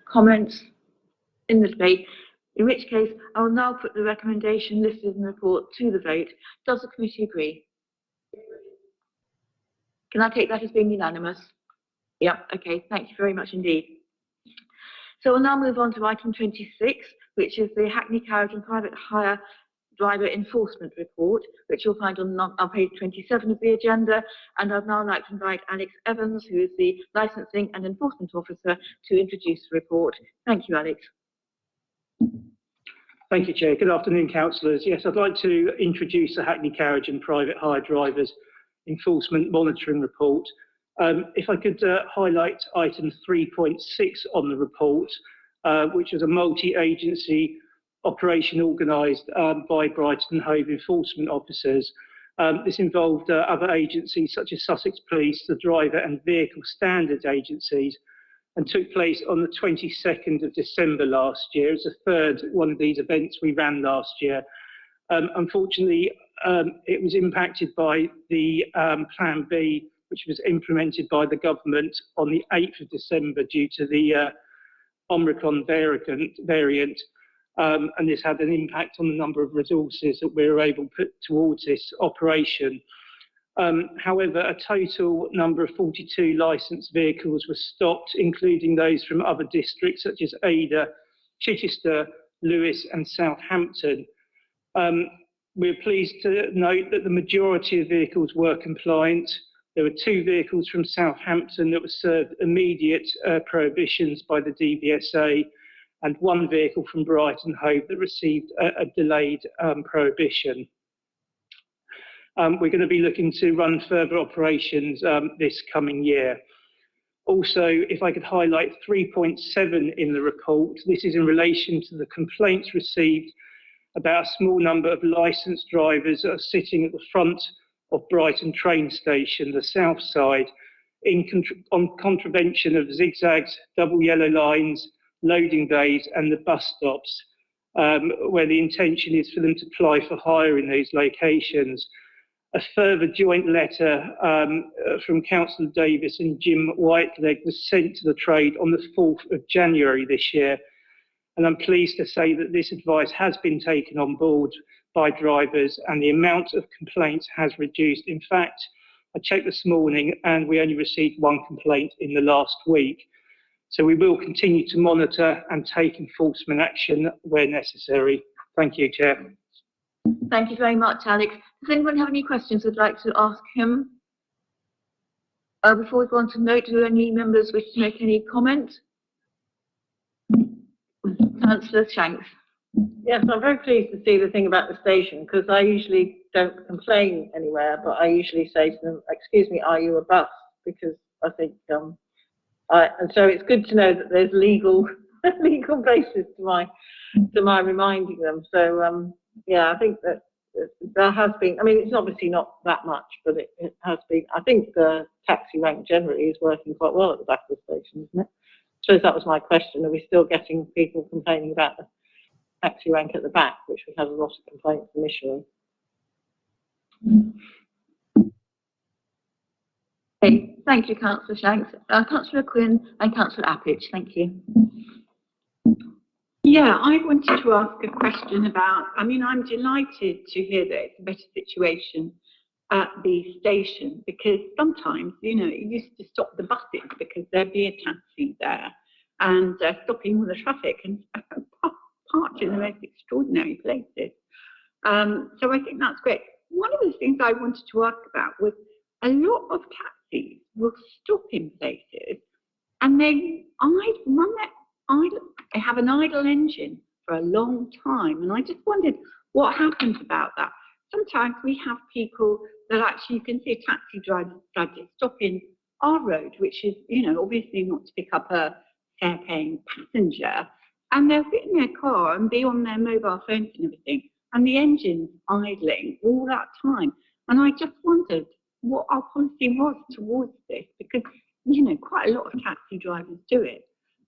comments in the debate, in which case I will now put the recommendation listed in the report to the vote. Does the committee agree? Can I take that as being unanimous? Yep, okay, thank you very much indeed. So we'll now move on to item 26, which is the Hackney Carriage and Private Hire Driver Enforcement Report, which you'll find on page 27 of the agenda. And I'd now like to invite Alex Evans, who is the Licensing and Enforcement Officer, to introduce the report. Thank you, Alex. Thank you, Chair. Good afternoon, councillors. Yes, I'd like to introduce the Hackney Carriage and Private Hire Drivers Enforcement Monitoring Report. If I could highlight item 3.6 on the report, which is a multi-agency operation organised by Brighton Hove enforcement officers. This involved other agencies such as Sussex Police, the Driver and Vehicle Standards agencies, and took place on the 22nd of December last year. It's the third one of these events we ran last year. Unfortunately, it was impacted by the Plan B, which was implemented by the government on the 8th of December due to the Omicron variant. And this had an impact on the number of resources that we were able to put towards this operation. However, a total number of 42 licensed vehicles were stopped, including those from other districts such as Ada, Chichester, Lewes and Southampton. We're pleased to note that the majority of vehicles were compliant. There were 2 vehicles from Southampton that were served immediate prohibitions by the DVSA, and 1 vehicle from Brighton Hove that received a delayed prohibition. We're going to be looking to run further operations this coming year. Also, if I could highlight 3.7 in the report, this is in relation to the complaints received about a small number of licensed drivers that are sitting at the front of Brighton train station, the south side, on contravention of zigzags, double yellow lines, loading bays and the bus stops, where the intention is for them to ply for hire in these locations. A further joint letter from Councillor Davis and Jim Whiteleg was sent to the trade on the 4th of January this year. And I'm pleased to say that this advice has been taken on board by drivers and the amount of complaints has reduced. In fact, I checked this morning and we only received 1 complaint in the last week. So we will continue to monitor and take enforcement action where necessary. Thank you, Chair. Thank you very much, Alex. Does anyone have any questions they'd like to ask him? Before we go on to note, do any members wish to make any comment? Councillor Shanks. Yes, I'm very pleased to see the thing about the station, because I usually don't complain anywhere, but I usually say to them, excuse me, are you a bus? Because I think, and so it's good to know that there's legal basis to my reminding them. So yeah, I think that there has been, I mean, it's obviously not that much, but it has been. I think the taxi rank generally is working quite well at the back of the station, isn't it? I suppose that was my question. Are we still getting people complaining about the taxi rank at the back, which we had a lot of complaints initially? Okay, thank you, Councillor Shanks. Councillor Quinn and Councillor Appich, thank you. Yeah, I wanted to ask a question about, I mean, I'm delighted to hear that it's a better situation at the station, because sometimes, you know, it used to stop the buses because there'd be a taxi there and stopping all the traffic and parked in the most extraordinary places. So I think that's great. One of the things I wanted to ask about was a lot of taxis will stop in places and they have an idle engine for a long time, and I just wondered what happens about that. Sometimes we have people that actually, you can see a taxi driver stop in our road, which is, you know, obviously not to pick up a fare-paying passenger, and they'll sit in their car and be on their mobile phones and everything, and the engine's idling all that time. And I just wondered what our policy was towards this, because, you know, quite a lot of taxi drivers do it.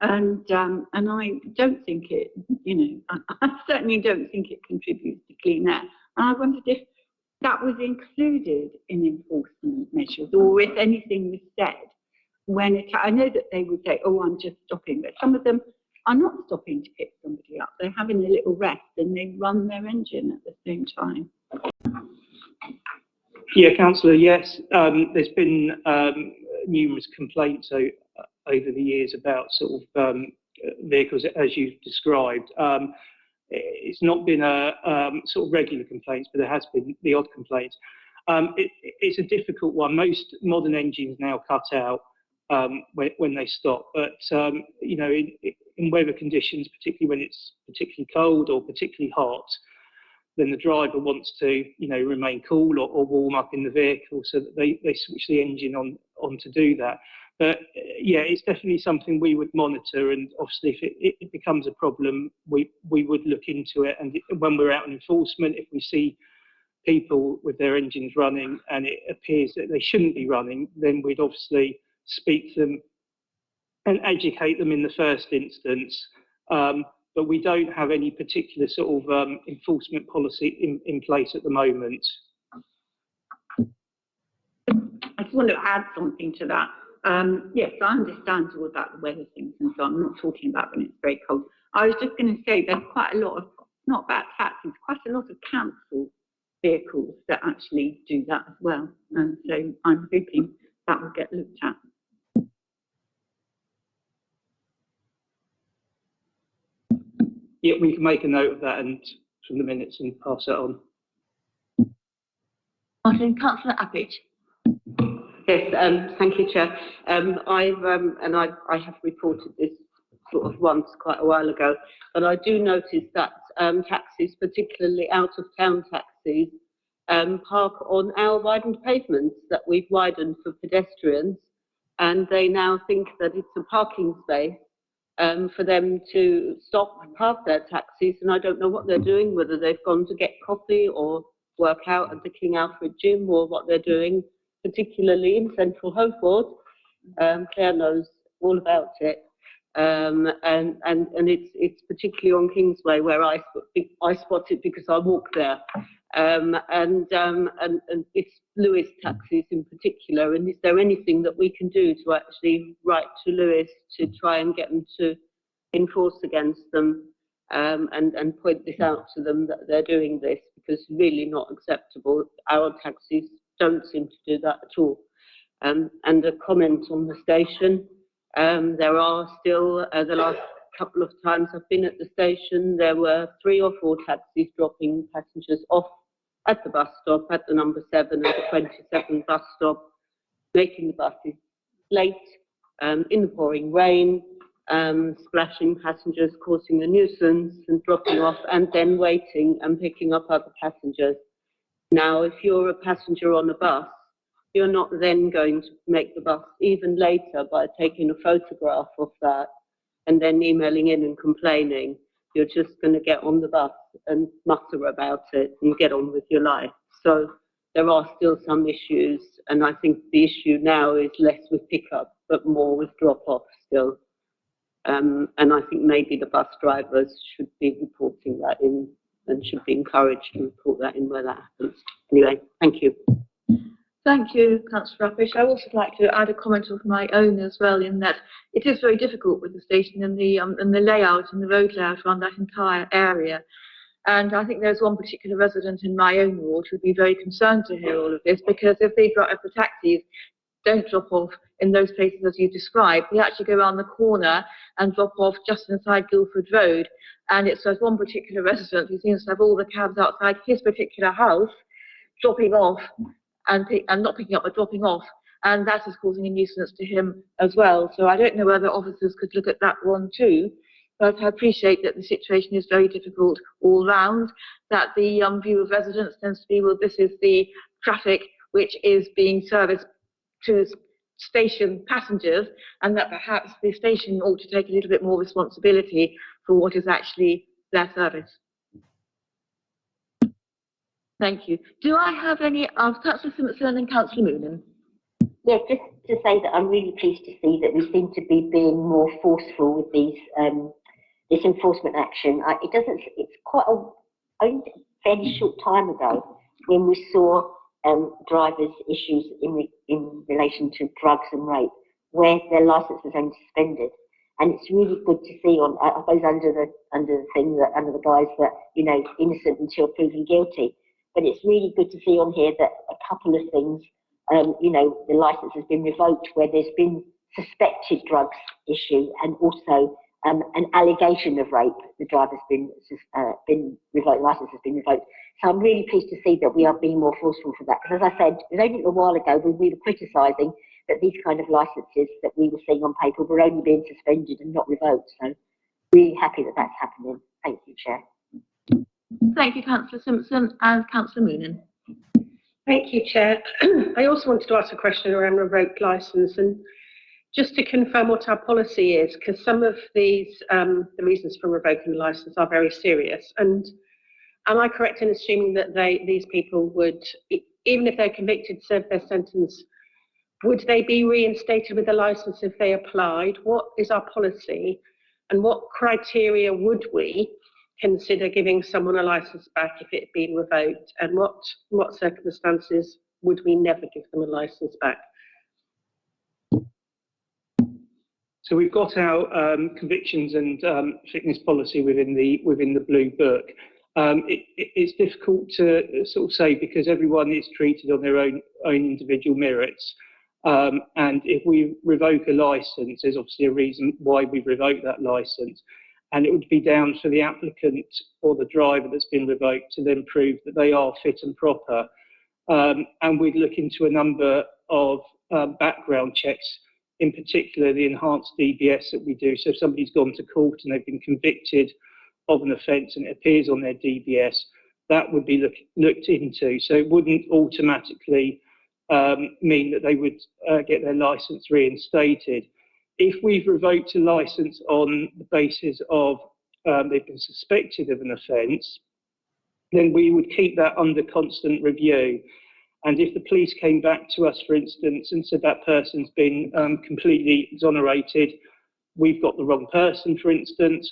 And I don't think it, you know, I certainly don't think it contributes to clean air. And I wondered if that was included in enforcement measures, or if anything was said when I know that they would say, oh, I'm just stopping, but some of them are not stopping to pick somebody up. They're having a little rest and they run their engine at the same time. Yeah, Councillor, yes. There's been numerous complaints over the years about sort of vehicles as you've described. It's not been a sort of regular complaints, but there has been the odd complaints. It's a difficult one. Most modern engines now cut out when they stop, but you know, in weather conditions, particularly when it's particularly cold or particularly hot, then the driver wants to, you know, remain cool or warm up in the vehicle, so that they switch the engine on to do that. But yeah, it's definitely something we would monitor, and obviously if it becomes a problem, we would look into it. And when we're out in enforcement, if we see people with their engines running and it appears that they shouldn't be running, then we'd obviously speak to them and educate them in the first instance. But we don't have any particular sort of enforcement policy in place at the moment. I just want to add something to that. Yes, I understand all about the weather things and so I'm not talking about when it's very cold. I was just going to say there's quite a lot of, not about taxis, quite a lot of council vehicles that actually do that as well. And so I'm hoping that will get looked at. Yeah, we can make a note of that and from the minutes and pass it on. Martin, Councillor Appich. Yes, thank you, Chair. I have reported this sort of once quite a while ago, but I do notice that taxis, particularly out-of-town taxis, park on our widened pavements that we've widened for pedestrians, and they now think that it's a parking space for them to stop and park their taxis, and I don't know what they're doing, whether they've gone to get coffee or work out at the King Alfred Gym or what they're doing, particularly in Central Hove Ward. Claire knows all about it. And it's particularly on Kingsway where I spot it because I walk there. And it's Lewis taxis in particular. And is there anything that we can do to actually write to Lewis to try and get them to enforce against them and point this out to them that they're doing this, because it's really not acceptable. Our taxis don't seem to do that at all. And a comment on the station. There are still, the last couple of times I've been at the station, there were 3 or 4 taxis dropping passengers off at the bus stop, at the number 7 and the 27 bus stop, making the buses late, in the pouring rain, splashing passengers, causing a nuisance and dropping off, and then waiting and picking up other passengers. Now, if you're a passenger on a bus, you're not then going to make the bus even later by taking a photograph of that and then emailing in and complaining. You're just going to get on the bus and mutter about it and get on with your life. So there are still some issues, and I think the issue now is less with pickup, but more with drop-off still. And I think maybe the bus drivers should be reporting that in and should be encouraged to report that in where that happens. Anyway, thank you. Thank you, Councillor Rappish. I would also like to add a comment of my own as well, in that it is very difficult with the station and the layout and the road layout around that entire area. And I think there's one particular resident in my own ward who would be very concerned to hear all of this, because if the taxis don't drop off in those places as you described, they actually go around the corner and drop off just inside Guildford Road. And it's there's one particular resident who seems to have all the cabs outside his particular house dropping off and not picking up but dropping off, and that is causing a nuisance to him as well. So I don't know whether officers could look at that one too, but I appreciate that the situation is very difficult all round, that the view of residents tends to be, well, this is the traffic which is being serviced to station passengers, and that perhaps the station ought to take a little bit more responsibility for what is actually their service. Thank you. Do I have any of Councillor Simpson and Councillor Moonan? Yeah, just to say that I'm really pleased to see that we seem to be being more forceful with these this enforcement action. It's quite only a fairly short time ago when we saw drivers' issues in relation to drugs and rape, where their licence was only suspended. And it's really good to see on, I suppose, under the thing that, under the guise that, you know, innocent until proven guilty. But it's really good to see on here that a couple of things, you know, the license has been revoked where there's been suspected drugs issue, and also an allegation of rape. The driver's been revoked, license has been revoked. So I'm really pleased to see that we are being more forceful for that. Because as I said, it was only a while ago when we were criticising that these kind of licences that we were seeing on paper were only being suspended and not revoked. So really happy that that's happening. Thank you, Chair. Thank you, Councillor Simpson, and Councillor Moonan. Thank you, Chair. I also wanted to ask a question around revoked licence, and just to confirm what our policy is, because some of these, the reasons for revoking the licence are very serious. And am I correct in assuming that these people would, even if they're convicted, serve their sentence, would they be reinstated with a licence if they applied? What is our policy, and what criteria would we consider giving someone a licence back if it had been revoked, and what circumstances would we never give them a licence back? So we've got our convictions and fitness policy within the Blue Book. It's difficult to sort of say because everyone is treated on their own individual merits. And if we revoke a licence, there's obviously a reason why we revoke that licence. And it would be down for the applicant or the driver that's been revoked to then prove that they are fit and proper. And we'd look into a number of background checks, in particular the enhanced DBS that we do. So if somebody's gone to court and they've been convicted of an offence and it appears on their DBS, that would be looked into. So it wouldn't automatically mean that they would get their licence reinstated. If we've revoked a licence on the basis of they've been suspected of an offence, then we would keep that under constant review. And if the police came back to us, for instance, and said that person's been completely exonerated, we've got the wrong person, for instance,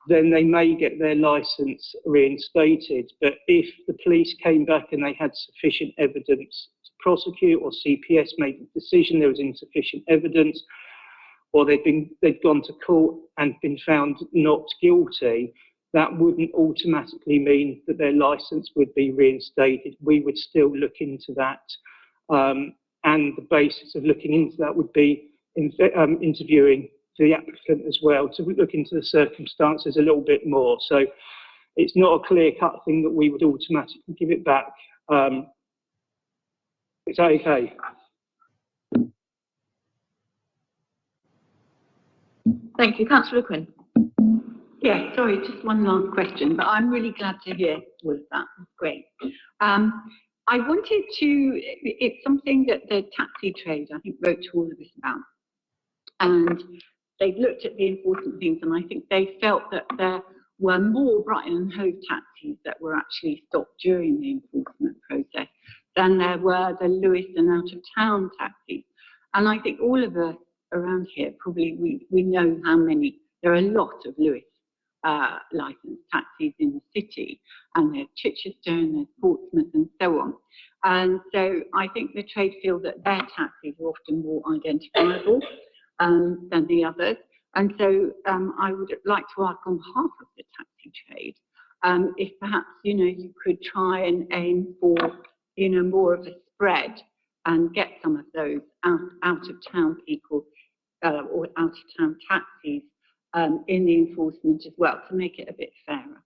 then they may get their licence reinstated. But if the police came back and they had sufficient evidence to prosecute, or CPS made the decision there was insufficient evidence, or they'd gone to court and been found not guilty, that wouldn't automatically mean that their licence would be reinstated. We would still look into that. And the basis of looking into that would be interviewing the applicant as well, to look into the circumstances a little bit more. So it's not a clear-cut thing that we would automatically give it back. Is that okay? Thank you, Councillor Quinn. Yeah, sorry, just one last question, but I'm really glad to hear all of that. Great. I wanted to, it's something that the taxi trade, I think, wrote to all of us about. And they've looked at the enforcement things, and I think they felt that there were more Brighton and Hove taxis that were actually stopped during the enforcement process than there were the Lewis and out-of-town taxis. And I think all of us around here, probably we know how many, there are a lot of Lewis licensed taxis in the city, and there's Chichester and there's Portsmouth and so on. And so I think the trade feel that their taxis are often more identifiable than the others. And so I would like to ask on behalf of the taxi trade, if perhaps, you know, you could try and aim for, you know, more of a spread and get some of those out of town people or out of town taxis in the enforcement as well, to make it a bit fairer.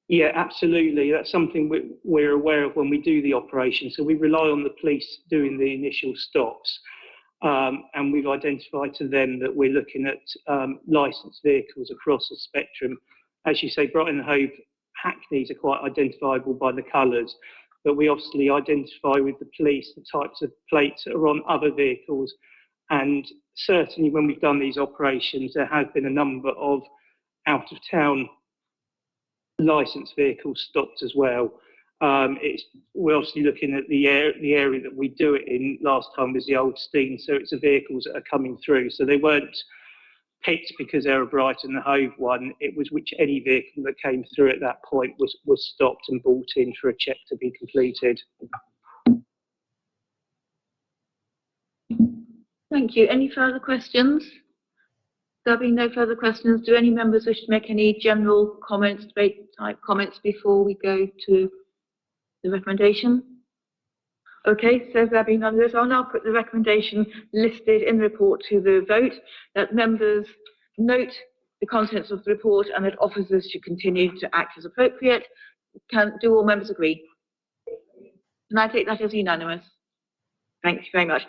Yeah, absolutely. That's something we're aware of when we do the operation. So we rely on the police doing the initial stops, and we've identified to them that we're looking at licensed vehicles across the spectrum. As you say, Brighton Hove Hackneys are quite identifiable by the colours, but we obviously identify with the police the types of plates that are on other vehicles. And certainly when we've done these operations, there have been a number of out-of-town licensed vehicles stopped as well. We're obviously looking at the area that we do it in. Last time was the Old Stein, so it's the vehicles that are coming through. So they weren't picked because they're a Brighton Hove one. It was any vehicle that came through at that point was stopped and brought in for a check to be completed. Thank you. Any further questions? There being no further questions, do any members wish to make any general comments, debate type comments before we go to the recommendation? Okay, so there being none of this, I'll now put the recommendation listed in the report to the vote, that members note the contents of the report and that officers should continue to act as appropriate. Do all members agree? Can I take that as unanimous? Thank you very much.